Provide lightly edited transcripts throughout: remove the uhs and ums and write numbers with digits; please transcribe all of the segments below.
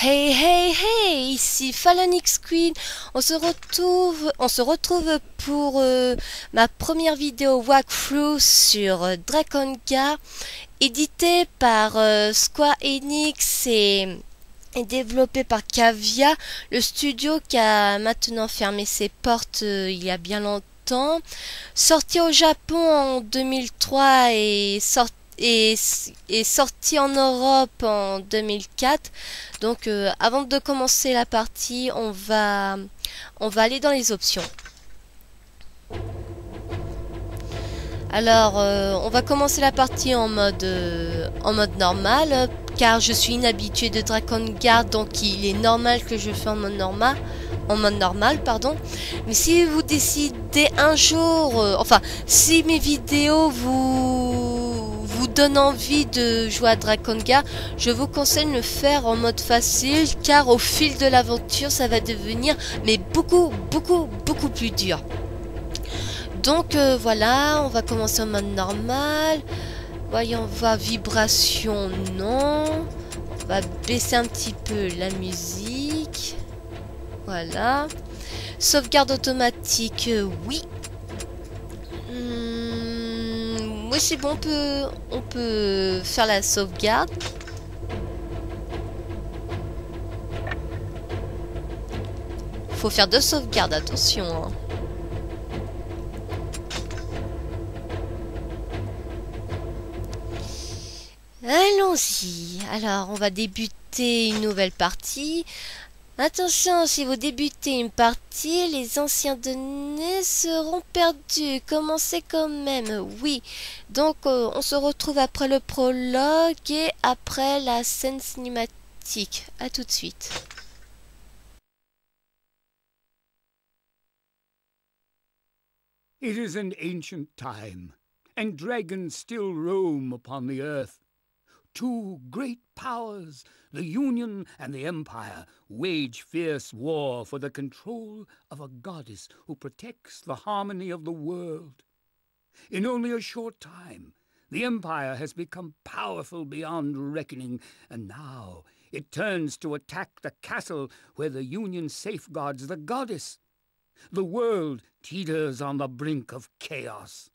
Hey hey hey, ici Phalonix Queen. On se retrouve pour ma première vidéo walkthrough sur Drakengard, édité par Square Enix et développé par Cavia, le studio qui a maintenant fermé ses portes il y a bien longtemps. Sorti au Japon en 2003 et sorti en Europe en 2004. Donc avant de commencer la partie, on va aller dans les options. Alors on va commencer la partie en mode normal, car je suis inhabitué de Drakengard, donc il est normal que je fais en mode normal, pardon. Mais si vous décidez un jour, si mes vidéos vous donnent envie de jouer à Drakengard, je vous conseille de le faire en mode facile, car au fil de l'aventure ça va devenir beaucoup plus dur. Donc voilà, on va commencer en mode normal. Voyons voir, vibration, non. On va baisser un petit peu la musique. Voilà. Sauvegarde automatique, oui. Oui, c'est bon, on peut faire la sauvegarde. Faut faire 2 sauvegardes, attention, hein. Allons-y. Alors, on va débuter une nouvelle partie. Attention, si vous débutez une partie, les anciens données seront perdus. Commencez quand même, oui. Donc, on se retrouve après le prologue et après la scène cinématique. À tout de suite. It is an ancient time, and dragons still roam upon the earth. 2 great powers, the Union and the Empire, wage fierce war for the control of a goddess who protects the harmony of the world. In only a short time, the Empire has become powerful beyond reckoning, and now it turns to attack the castle where the Union safeguards the goddess. The world teeters on the brink of chaos.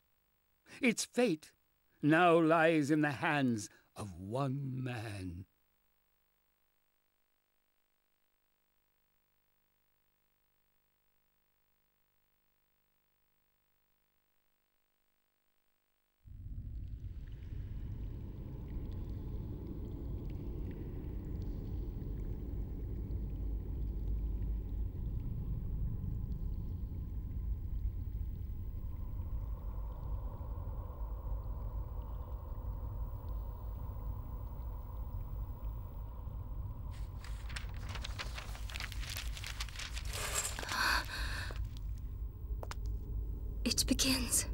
Its fate now lies in the hands of one man. It begins.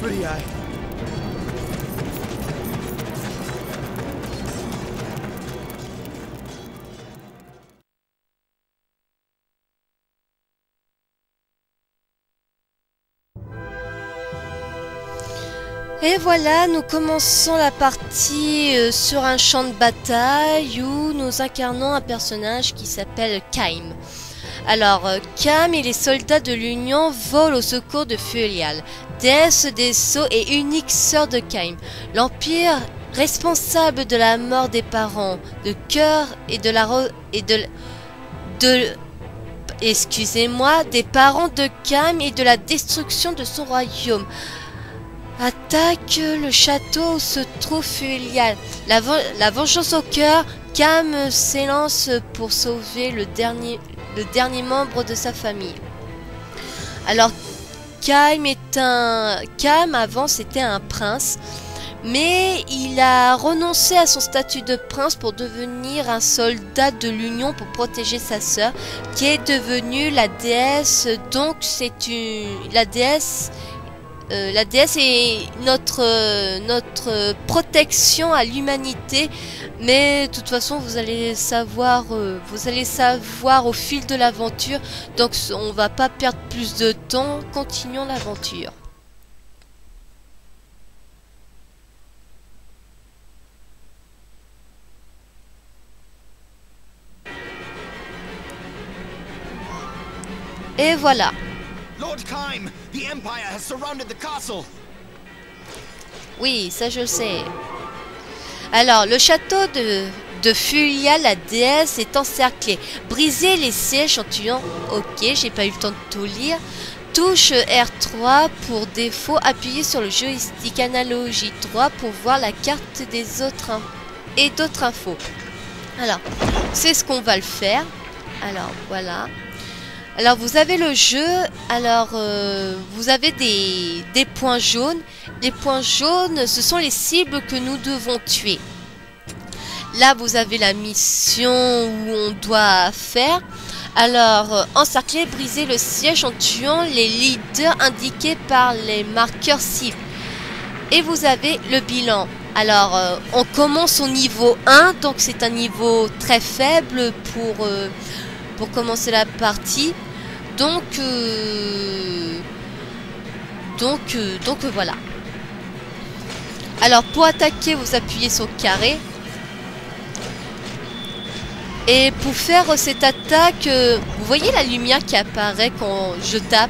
Pretty eye. Et voilà, nous commençons la partie sur un champ de bataille où nous incarnons un personnage qui s'appelle Kaim. Alors, Cam et les soldats de l'Union volent au secours de Furial, déesse des sceaux et unique sœur de Kaim. L'Empire, responsable de la mort des parents de Cœur et de la excusez-moi, des parents de Cam et de la destruction de son royaume, attaque le château où se trouve Furial. La vengeance au cœur, Cam s'élance pour sauver le dernier membre de sa famille. Alors, Cam avant c'était un prince, mais il a renoncé à son statut de prince pour devenir un soldat de l'Union pour protéger sa sœur, qui est devenue la déesse. Donc c'est la déesse est notre protection à l'humanité. Mais de toute façon, vous allez savoir au fil de l'aventure. Donc on va pas perdre plus de temps. Continuons l'aventure. Et voilà. Lord Kaim, the Empire has surrounded the castle. Oui, ça je le sais. Alors, le château de Furial, la déesse, est encerclé. Brisez les sièges en tuant. Ok, j'ai pas eu le temps de tout lire. Touche R3 pour défaut. Appuyez sur le joystick analogie 3 pour voir la carte des autres et d'autres infos. Alors, c'est ce qu'on va le faire. Alors, voilà. Alors, vous avez le jeu. Alors, vous avez des points jaunes. Les points jaunes, ce sont les cibles que nous devons tuer. Là, vous avez la mission où on doit faire. Alors, encercler, briser le siège en tuant les leaders indiqués par les marqueurs cibles. Et vous avez le bilan. Alors, on commence au niveau 1. Donc, c'est un niveau très faible pour commencer la partie. Donc voilà. Alors pour attaquer, vous appuyez sur carré. Et pour faire cette attaque, vous voyez la lumière qui apparaît quand je tape.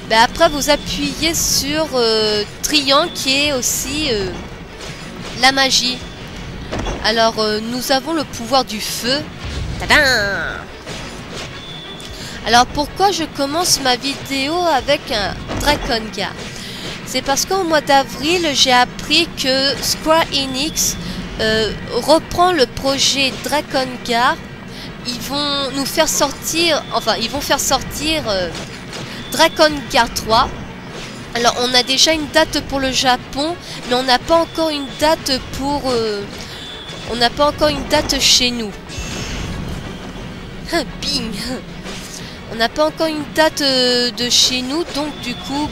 Ben après vous appuyez sur triangle qui est aussi la magie. Alors nous avons le pouvoir du feu. Tadam! Alors pourquoi je commence ma vidéo avec un Drakengard? C'est parce qu'au mois d'avril, j'ai appris que Square Enix reprend le projet Drakengard. Ils vont nous faire sortir, Drakengard 3. Alors on a déjà une date pour le Japon, mais on n'a pas encore une date chez nous. Bing. On n'a pas encore une date de chez nous, donc du coup,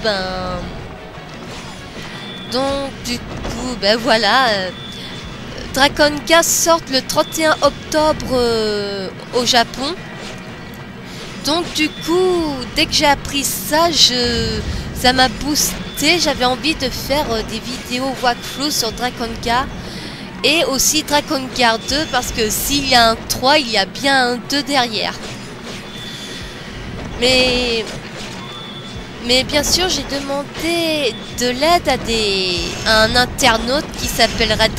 voilà. Drakengard sort le 31 octobre au Japon. Donc du coup, dès que j'ai appris ça, ça m'a boosté. J'avais envie de faire des vidéos walkthrough sur Drakengard. Et aussi Drakengard 2, parce que s'il y a un 3, il y a bien un 2 derrière. Mais bien sûr, j'ai demandé de l'aide à un internaute qui s'appelle Red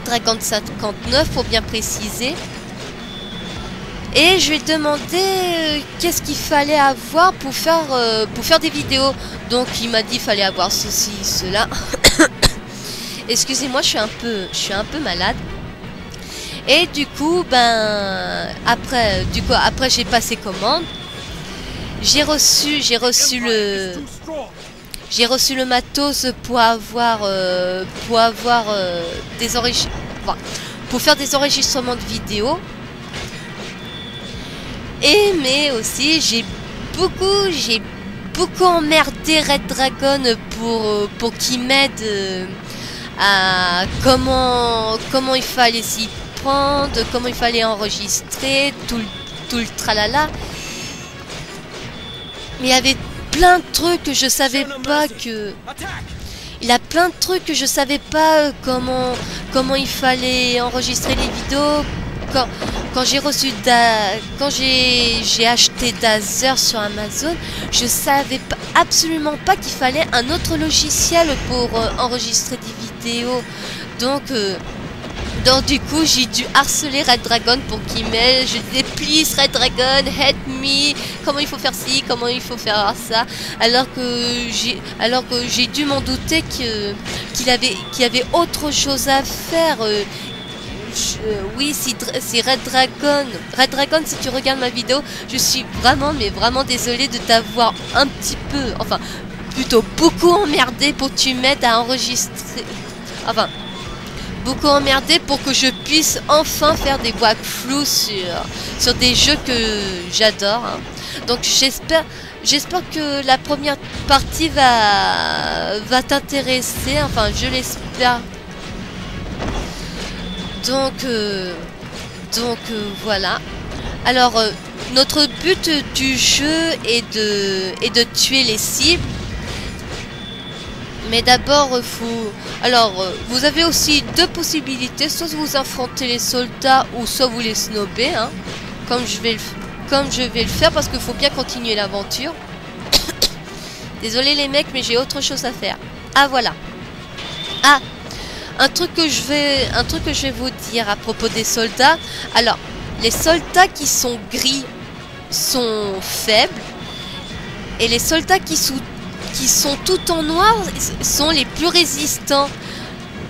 Dragon 59 pour bien préciser. Et je lui ai demandé qu'est-ce qu'il fallait avoir pour faire des vidéos. Donc il m'a dit qu'il fallait avoir ceci, cela. Excusez-moi, je suis un peu malade. Et du coup, après j'ai passé commande. J'ai reçu le matos pour faire des enregistrements de vidéos. Mais aussi j'ai beaucoup emmerdé Red Dragon pour qu'il m'aide à comment il fallait s'y prendre, comment il fallait enregistrer, tout le tralala. Mais il y avait plein de trucs que je savais pas que... Il y a plein de trucs que je savais pas comment il fallait enregistrer les vidéos. quand j'ai reçu quand j'ai acheté Dazer sur Amazon, je savais absolument pas qu'il fallait un autre logiciel pour enregistrer des vidéos. Donc du coup, j'ai dû harceler Red Dragon pour qu'il m'aide. Je disais, please Red Dragon, help me. Comment il faut faire ci, comment il faut faire ça. Alors que j'ai dû m'en douter qu'il y avait autre chose à faire. Oui, c'est Red Dragon. Red Dragon, si tu regardes ma vidéo, je suis vraiment, mais vraiment désolée de t'avoir un petit peu, enfin, plutôt beaucoup emmerdé pour que tu m'aides à enregistrer. Enfin, beaucoup emmerdé pour que je puisse enfin faire des walkthroughs sur des jeux que j'adore. Hein. Donc j'espère que la première partie va t'intéresser. Enfin, je l'espère. Donc voilà. Alors notre but du jeu est de tuer les cibles. Mais d'abord, vous avez aussi deux possibilités. Soit vous affrontez les soldats, ou soit vous les snobez, hein, comme je vais le faire, parce qu'il faut bien continuer l'aventure. Désolé les mecs, mais j'ai autre chose à faire. Ah voilà. Ah, un truc que je vais vous dire à propos des soldats. Alors, les soldats qui sont gris sont faibles, et les soldats qui sont tout en noir sont les plus résistants.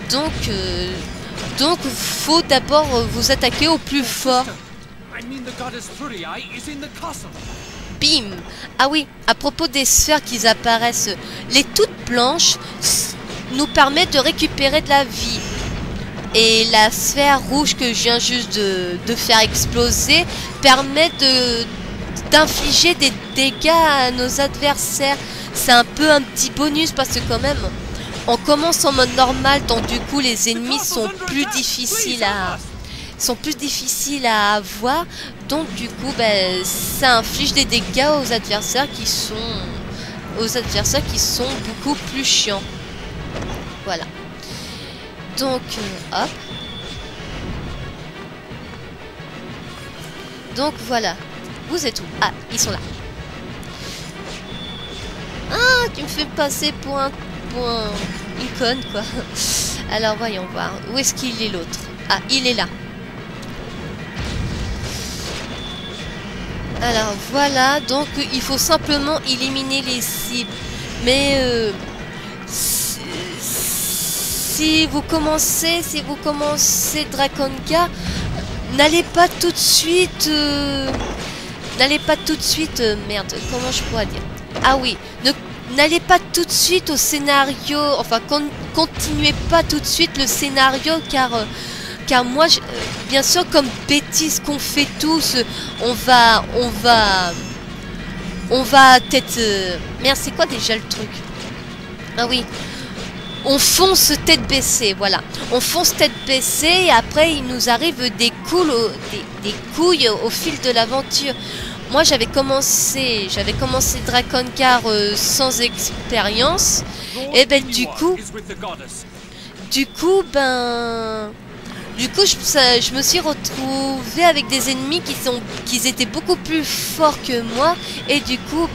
Donc faut d'abord vous attaquer au plus fort. Bim. Ah oui, à propos des sphères qui apparaissent, les toutes blanches nous permettent de récupérer de la vie. Et la sphère rouge que je viens juste de faire exploser permet d'infliger des dégâts à nos adversaires. C'est un peu un petit bonus parce que quand même, on commence en mode normal, donc du coup les ennemis sont plus difficiles à avoir. Donc du coup, ça inflige des dégâts aux adversaires qui sont beaucoup plus chiants. Voilà. Donc hop. Donc voilà. Vous êtes où? Ah, ils sont là. Ah, tu me fais passer pour une conne, quoi. Alors, voyons voir. Où est-ce qu'il est, l'autre? Ah, il est là. Alors, voilà. Donc, il faut simplement éliminer les cibles. Mais, si vous commencez Drakonga, n'allez pas tout de suite... merde, comment je pourrais dire? Ah oui, n'allez pas tout de suite au scénario, enfin continuez pas tout de suite le scénario car moi, bien sûr, comme bêtise qu'on fait tous, on va tête... Merde, c'est quoi déjà le truc? Ah oui, on fonce tête baissée, voilà. On fonce tête baissée et après il nous arrive des couilles au fil de l'aventure. Moi, j'avais commencé Drakongar sans expérience, et du coup, je me suis retrouvée avec des ennemis qui étaient beaucoup plus forts que moi, et du coup,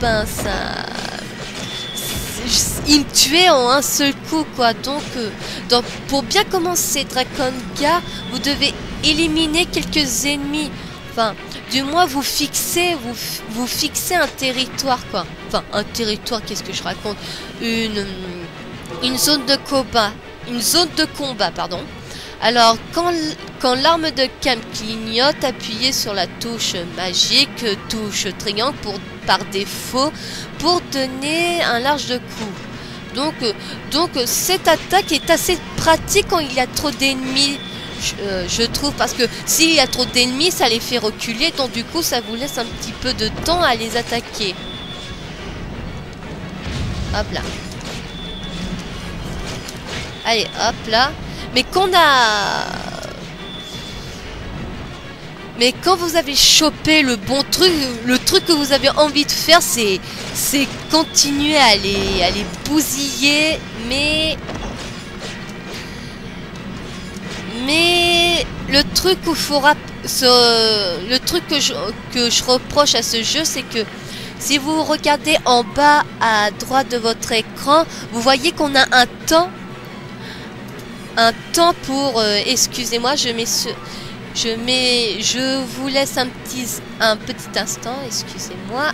ils me tuaient en un seul coup, quoi. Donc, pour bien commencer Drakongar, vous devez éliminer quelques ennemis. Enfin, du moins vous fixez un territoire, quoi. Enfin, un territoire, qu'est-ce que je raconte? Une zone de combat, pardon. Alors, quand l'arme de Cam clignote, appuyez sur la touche magique, touche triangle par défaut, pour donner un large de coups. Donc cette attaque est assez pratique quand il y a trop d'ennemis. Je trouve, parce que s'il y a trop d'ennemis, ça les fait reculer, donc du coup ça vous laisse un petit peu de temps à les attaquer. Hop là. Allez, hop là. Mais quand vous avez chopé le bon truc, le truc que vous avez envie de faire, c'est continuer à les bousiller, mais le truc où il faut le truc que je reproche à ce jeu, c'est que si vous regardez en bas à droite de votre écran, vous voyez qu'on a un temps pour... excusez-moi, je vous laisse un petit instant, excusez-moi.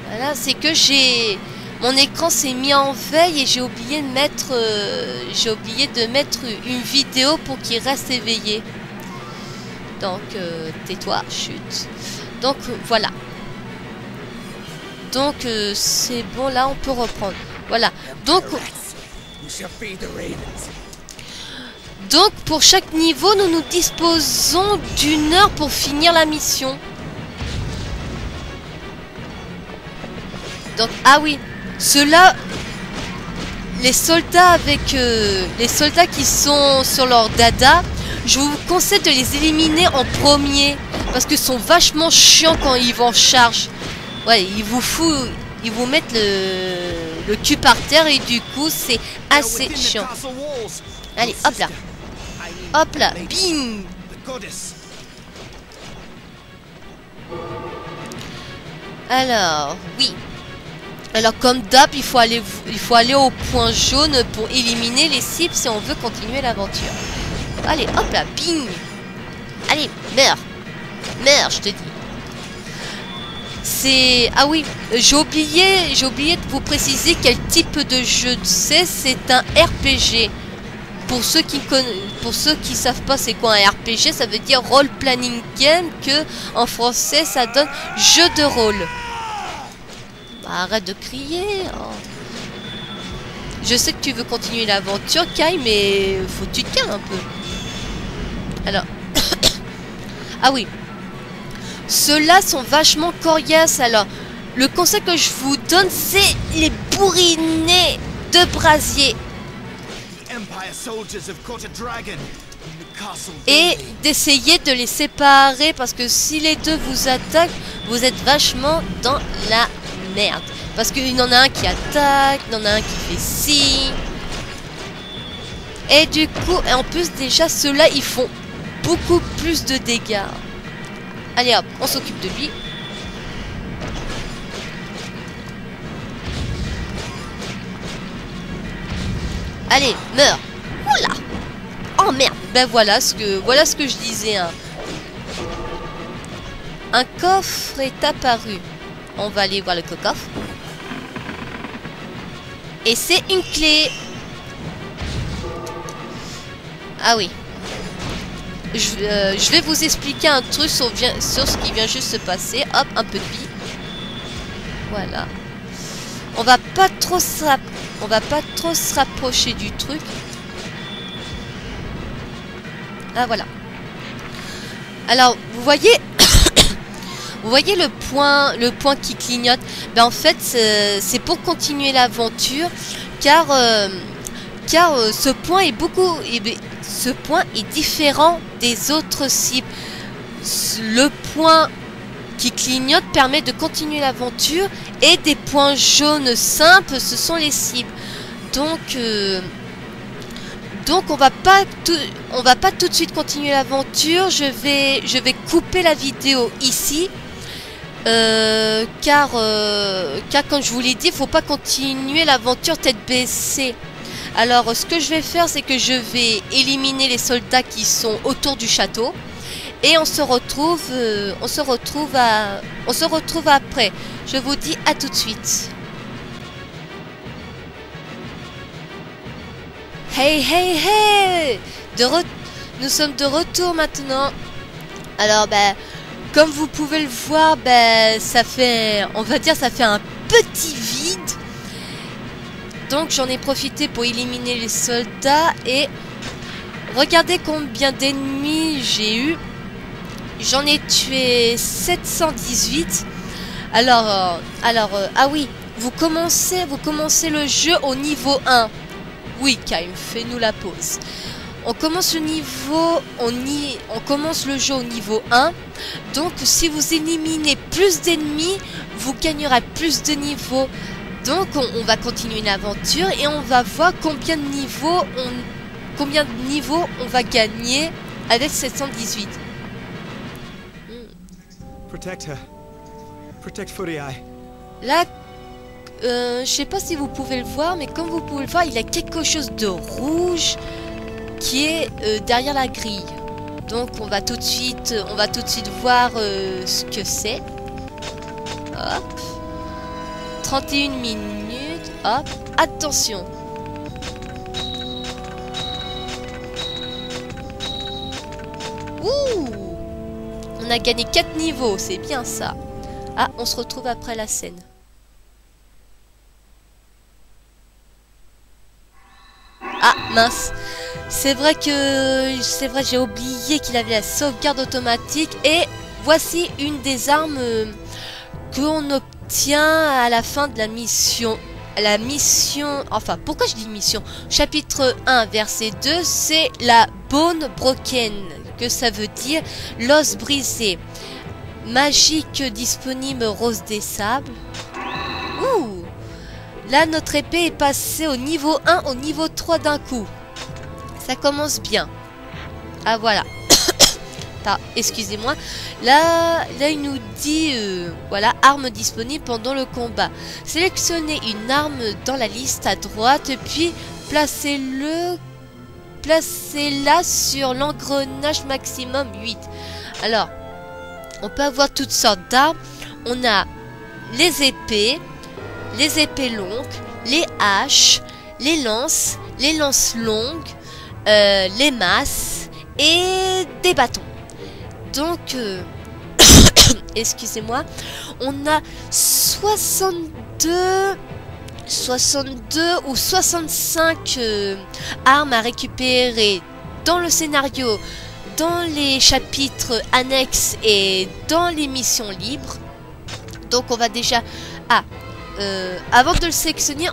Voilà, c'est que mon écran s'est mis en veille et j'ai oublié de mettre une vidéo pour qu'il reste éveillé. Donc tais-toi, chut. Donc voilà. Donc c'est bon, là on peut reprendre. Voilà. Donc pour chaque niveau, nous disposons d'1 heure pour finir la mission. Donc ah oui, ceux-là, les soldats qui sont sur leur dada, je vous conseille de les éliminer en premier parce qu'ils sont vachement chiants quand ils vont en charge. Ouais, ils vous mettent le cul par terre et du coup c'est assez chiant. Allez, hop là. Hop là, bing. Alors, oui. Alors comme d'hab, il faut aller au point jaune pour éliminer les cibles si on veut continuer l'aventure. Allez, hop là, bing. Allez, meurs. Meurs, je te dis. Ah oui, j'ai oublié de vous préciser quel type de jeu c'est un RPG. Pour ceux qui savent pas c'est quoi un RPG, ça veut dire role planning game, que en français ça donne jeu de rôle. Bah, arrête de crier. Oh. Je sais que tu veux continuer l'aventure, Kai, mais faut que tu te calmes un peu. Alors, ah oui. Ceux-là sont vachement coriaces, alors le conseil que je vous donne, c'est les bourriner de brasier. Et d'essayer de les séparer, parce que si les deux vous attaquent, vous êtes vachement dans la merde. Parce qu'il y en a un qui attaque, il y en a un qui fait ci. Et du coup, en plus déjà, ceux-là, ils font beaucoup plus de dégâts. Allez hop, on s'occupe de lui. Allez, meurs. Oula. Oh merde. Ben voilà ce que je disais. Hein. Un coffre est apparu. On va aller voir le coffre. Et c'est une clé. Ah oui. Je vais vous expliquer un truc sur ce qui vient juste se passer. Hop, un peu de vie. Voilà. On va pas trop se rapprocher du truc. Ah voilà. Alors, vous voyez vous voyez le point qui clignote. Ben en fait, c'est pour continuer l'aventure, car ce point est ce point est différent des autres cibles. Le point qui clignote permet de continuer l'aventure et des points jaunes simples, ce sont les cibles. Donc on va pas tout de suite continuer l'aventure. Je vais couper la vidéo ici. Car comme je vous l'ai dit, il faut pas continuer l'aventure tête baissée. Alors ce que je vais faire, c'est que je vais éliminer les soldats qui sont autour du château et on se retrouve après. Je vous dis à tout de suite. Hey hey hey, nous sommes de retour maintenant. Alors comme vous pouvez le voir, ça fait un petit vide. Donc j'en ai profité pour éliminer les soldats et regardez combien d'ennemis j'ai eu. J'en ai tué 718. Alors ah oui, vous commencez le jeu au niveau 1. Oui, Kaim, fais-nous la pause. On commence le jeu au niveau 1. Donc si vous éliminez plus d'ennemis, vous gagnerez plus de niveaux. Donc on va continuer l'aventure et on va voir combien de niveaux on va gagner avec 718. Protect her. Protect Footy Eye. Là, je sais pas si vous pouvez le voir, mais comme vous pouvez le voir, il y a quelque chose de rouge qui est derrière la grille. Donc on va tout de suite voir ce que c'est. Hop. 31 minutes. Hop. Attention. Ouh. On a gagné 4 niveaux, c'est bien ça. Ah, on se retrouve après la scène. Ah, mince. C'est vrai, j'ai oublié qu'il avait la sauvegarde automatique. Et voici une des armes qu'on obtient à la fin de la mission. La mission... Enfin, pourquoi je dis mission? Chapitre 1, verset 2, c'est la Bone Broken. Que ça veut dire l'os brisé. Magique disponible rose des sables. Ouh! Là, notre épée est passée au niveau 1 au niveau 3 d'un coup. Ça commence bien. Ah, voilà. Ah, excusez-moi. Là, il nous dit, voilà, arme disponible pendant le combat. Sélectionnez une arme dans la liste à droite, puis placez-la sur l'engrenage maximum 8. Alors, on peut avoir toutes sortes d'armes. On a les épées longues, les haches, les lances longues, les masses et des bâtons. Donc, excusez-moi, on a 62 ou 65 armes à récupérer dans le scénario, dans les chapitres annexes et dans les missions libres. Donc on va déjà... Ah, avant de le sélectionner,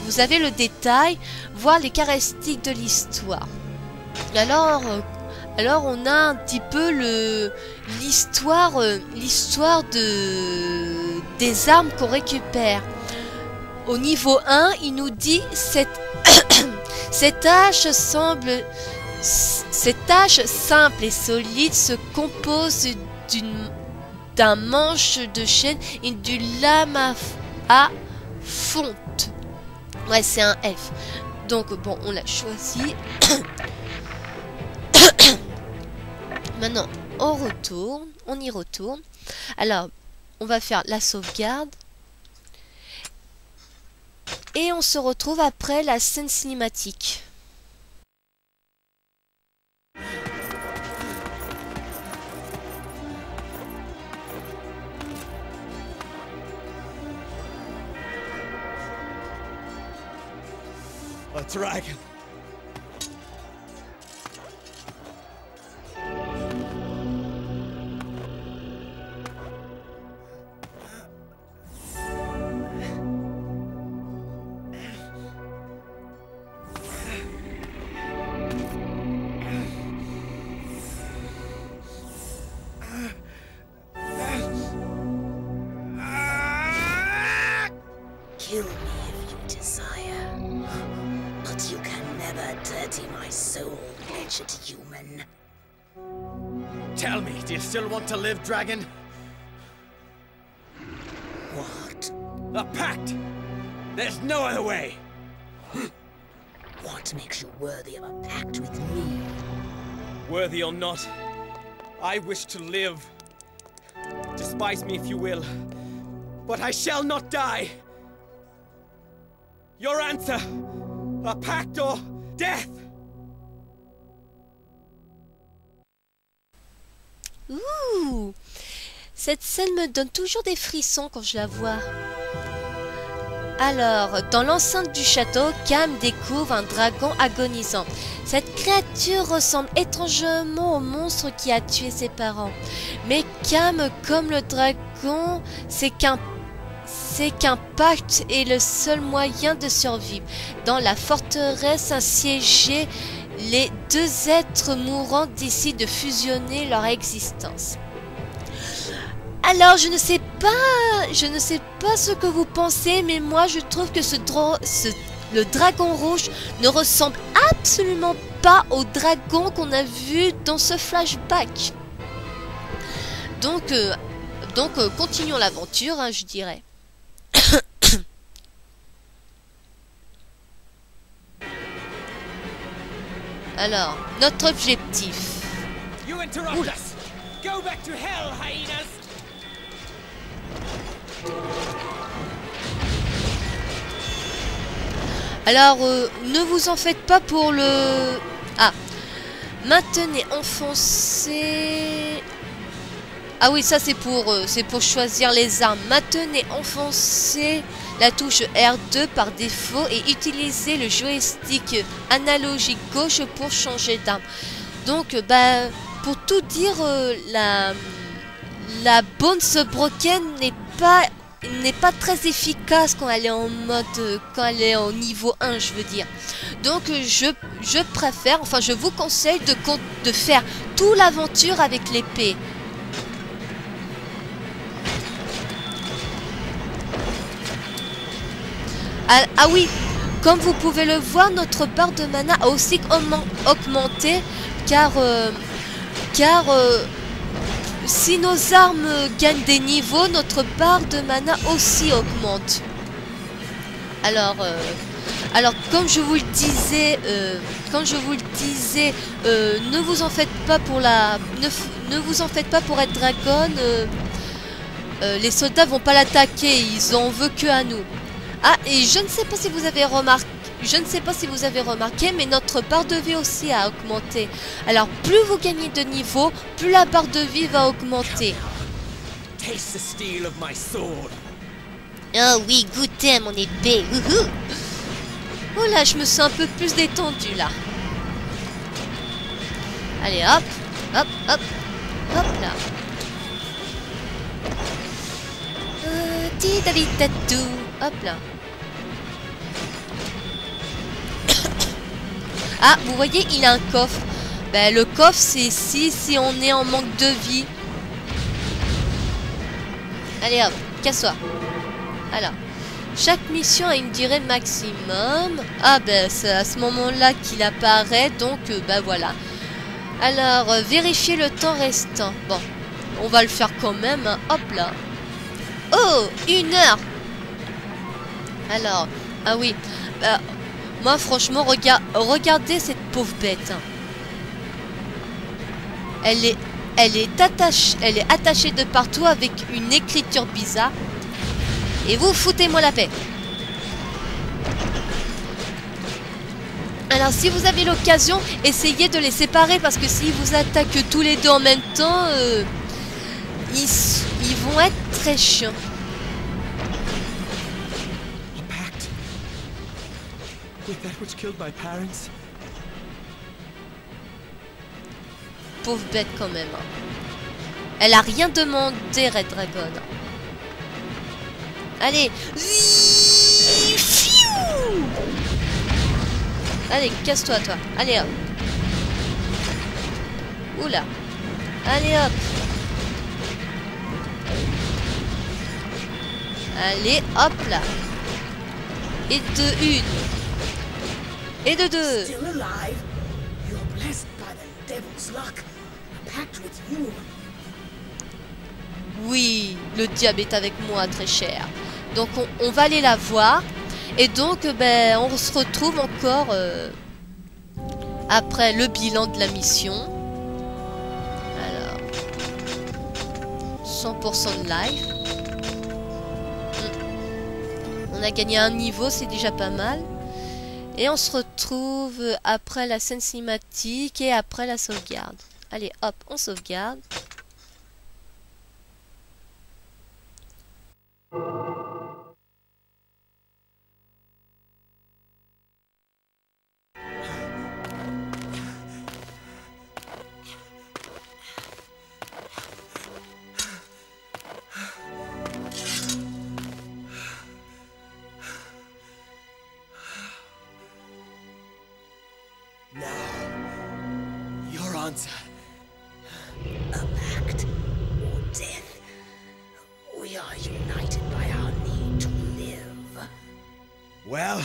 vous avez le détail, voir les caractéristiques de l'histoire. Alors on a un petit peu l'histoire des armes qu'on récupère. Au niveau 1, il nous dit cette hache simple et solide se compose d'un manche de chaîne et d'une lame à fonte. Ouais, c'est un F. Donc bon, on l'a choisi. Maintenant, on y retourne. Alors, on va faire la sauvegarde. Et on se retrouve après la scène cinématique. A dragon. Kill me if you desire, but you can never dirty my soul, wretched human. Tell me, do you still want to live, dragon? What? A pact! There's no other way! What makes you worthy of a pact with me? Worthy or not, I wish to live. Despise me if you will, but I shall not die! Your answer! A pact or death! Ouh! Cette scène me donne toujours des frissons quand je la vois. Alors, dans l'enceinte du château, Cam découvre un dragon agonisant. Cette créature ressemble étrangement au monstre qui a tué ses parents. Mais Cam, comme le dragon, c'est qu'un pacte est le seul moyen de survivre. Dans la forteresse assiégée, les deux êtres mourants décident de fusionner leur existence. Alors, je ne sais pas ce que vous pensez, mais moi je trouve que le dragon rouge ne ressemble absolument pas au dragon qu'on a vu dans ce flashback. Donc continuons l'aventure, hein, je dirais. Alors, notre objectif. You interrupt us. Go back to hell, hyenas. Alors, ne vous en faites pas pour le... Ah, maintenez enfoncé... Ah oui, ça c'est pour choisir les armes. Maintenez enfoncé la touche R2 par défaut et utilisez le joystick analogique gauche pour changer d'arme. Donc, bah, pour tout dire, la Bones Broken n'est pas très efficace quand elle est en mode, quand elle est au niveau 1, je veux dire. Donc, je préfère, enfin, je vous conseille de faire toute l'aventure avec l'épée. Ah oui, comme vous pouvez le voir, notre barre de mana a aussi augmenté, car si nos armes gagnent des niveaux, notre barre de mana aussi augmente. Alors comme je vous le disais, ne vous en faites pas pour ne vous en faites pas pour être dragon. Les soldats vont pas l'attaquer, ils en veulent que à nous. Ah, et je ne sais pas si vous avez remarqué, mais notre barre de vie aussi a augmenté. Alors, plus vous gagnez de niveau, plus la barre de vie va augmenter. Taste the steel of my sword. Oh oui, goûtez à mon épée. Oh là, je me sens un peu plus détendu là. Allez, hop, hop, hop, hop là. Titavitatou. Hop là. Ah, vous voyez, il a un coffre. Ben, le coffre, c'est si on est en manque de vie. Allez hop, casse-toi. Alors, chaque mission a une durée maximum. Ah ben, c'est à ce moment-là qu'il apparaît, donc ben voilà. Alors, vérifiez le temps restant. Bon, on va le faire quand même, hein. Hop là. Oh, 1 heure. Alors, ah oui, moi franchement, regardez cette pauvre bête. Hein. Elle est attachée de partout avec une écriture bizarre. Et vous, foutez-moi la paix. Alors, si vous avez l'occasion, essayez de les séparer parce que s'ils vous attaquent tous les deux en même temps, ils vont être très chiants. With that which killed my parents. Pauvre bête quand même. Hein. Elle a rien demandé, Red Dragon. Allez. Allez, casse-toi, toi. Allez, hop. Oula. Allez, hop. Allez, hop là. Et de 1. Et de 2. Still alive? You're blessed by the devil's luck. A pact with you. Oui, le diable est avec moi, très cher. Donc on va aller la voir. Et donc ben on se retrouve encore après le bilan de la mission. Alors 100% de life. On a gagné un niveau, c'est déjà pas mal. Et on se retrouve après la scène cinématique et après la sauvegarde. Allez, hop, on sauvegarde. A pact or death. We are united by our need to live. Well,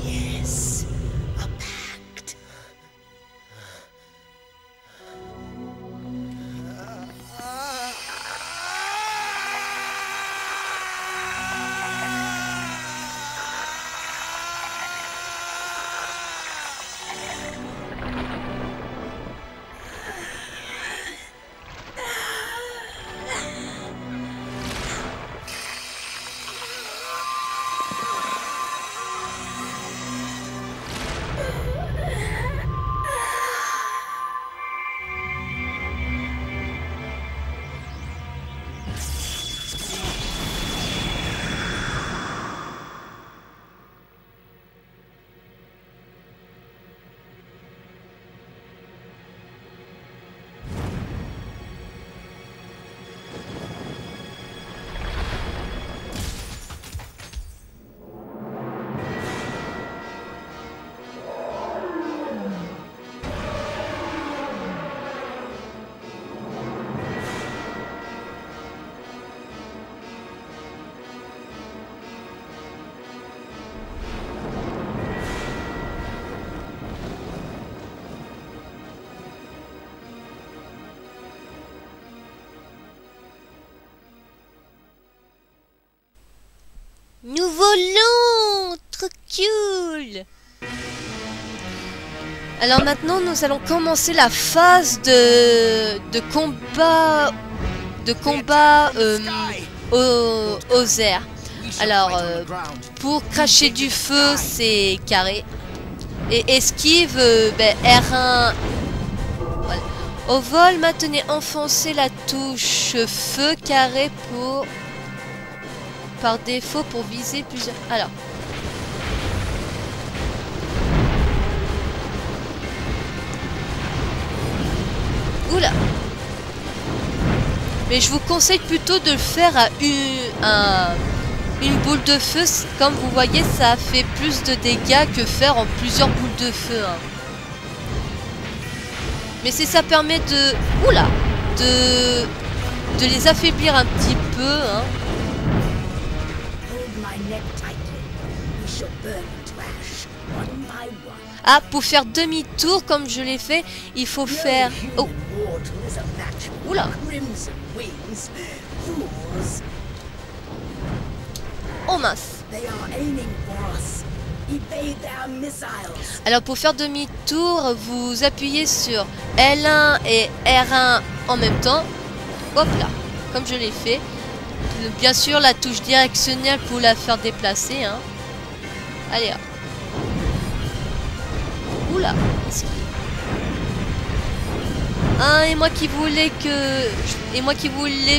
Yes. cool. Alors maintenant, nous allons commencer la phase de combat aux airs. Alors, pour cracher du feu, c'est carré. Et esquive, R1. Voilà. Au vol, maintenez enfoncé la touche feu carré pour... Par défaut, pour viser plusieurs... Alors. Oula. Mais je vous conseille plutôt de le faire à une boule de feu. Comme vous voyez, ça fait plus de dégâts que faire en plusieurs boules de feu. Hein. Mais si ça permet de... Oula. De les affaiblir un petit peu. Hein. Ah, pour faire demi-tour comme je l'ai fait, il faut faire... Oh. Oula. Oh mince. Alors pour faire demi-tour, vous appuyez sur L1 et R1 en même temps. Hop là, comme je l'ai fait. Bien sûr, la touche directionnelle pour la faire déplacer. Hein. Allez hop. Oula. Ah, et moi qui voulais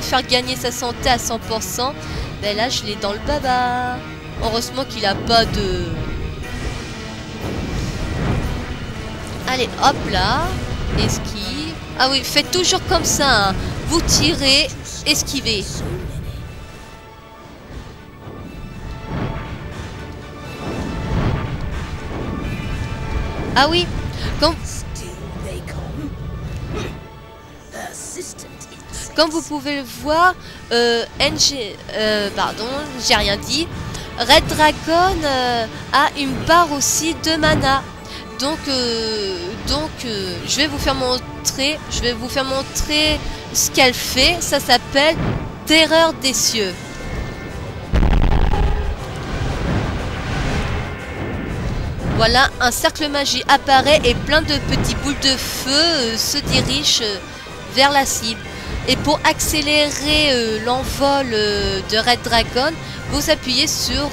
faire gagner sa santé à 100%, ben là je l'ai dans le baba. Heureusement qu'il a pas de... Allez, hop là. Esquive. Ah oui, faites toujours comme ça. Hein. Vous tirez, esquivez. Ah oui, comme vous pouvez le voir, pardon, j'ai rien dit. Red Dragon a une barre aussi de mana. Donc, je vais vous faire montrer ce qu'elle fait. Ça s'appelle Terreur des cieux. Voilà, un cercle magie apparaît et plein de petits boules de feu se dirigent vers la cible. Et pour accélérer l'envol de Red Dragon, vous appuyez sur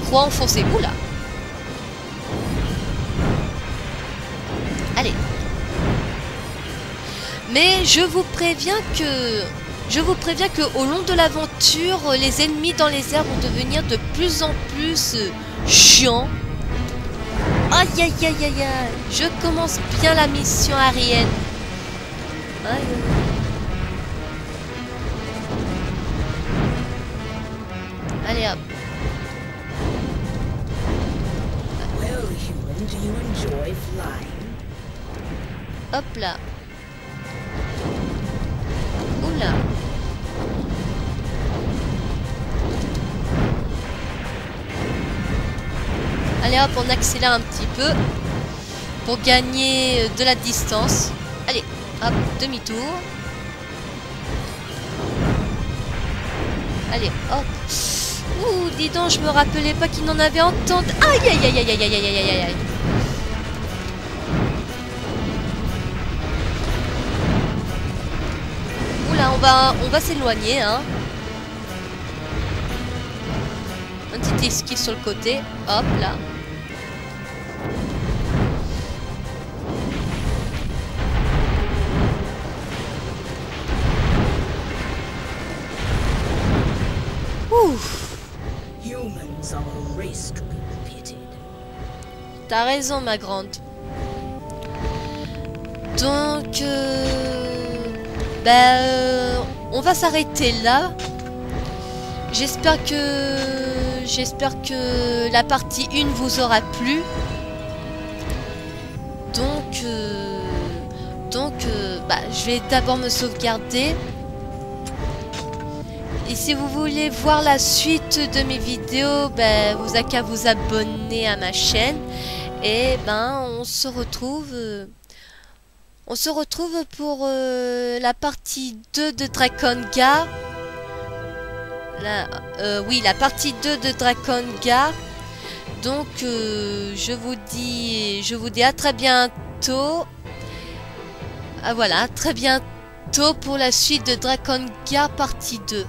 croix enfoncée. Oula. Allez. Mais je vous préviens que au long de l'aventure, les ennemis dans les airs vont devenir de plus en plus chiants. Aïe aïe aïe aïe aïe. Je commence bien la mission Ariane. Aïe. Allez hop. Hop là. Oula. Allez hop, on accélère un petit peu pour gagner de la distance. Allez, hop, demi-tour. Allez, hop. Ouh, dis donc, je me rappelais pas qu'il n'en avait entendu. Aïe, aïe, aïe, aïe, aïe, aïe, aïe, aïe, aïe. Oula, on va s'éloigner, hein. Un petit esquive sur le côté. Hop, là. Ouf. T'as raison, ma grande. Donc, on va s'arrêter là. J'espère que la partie 1 vous aura plu. Donc, je vais d'abord me sauvegarder. Et si vous voulez voir la suite de mes vidéos, vous n'avez qu'à vous abonner à ma chaîne. Et on se retrouve pour la partie 2 de Drakengard. La partie 2 de Drakengard. Donc je vous dis à très bientôt. Ah, voilà, très bientôt pour la suite de Drakengard partie 2.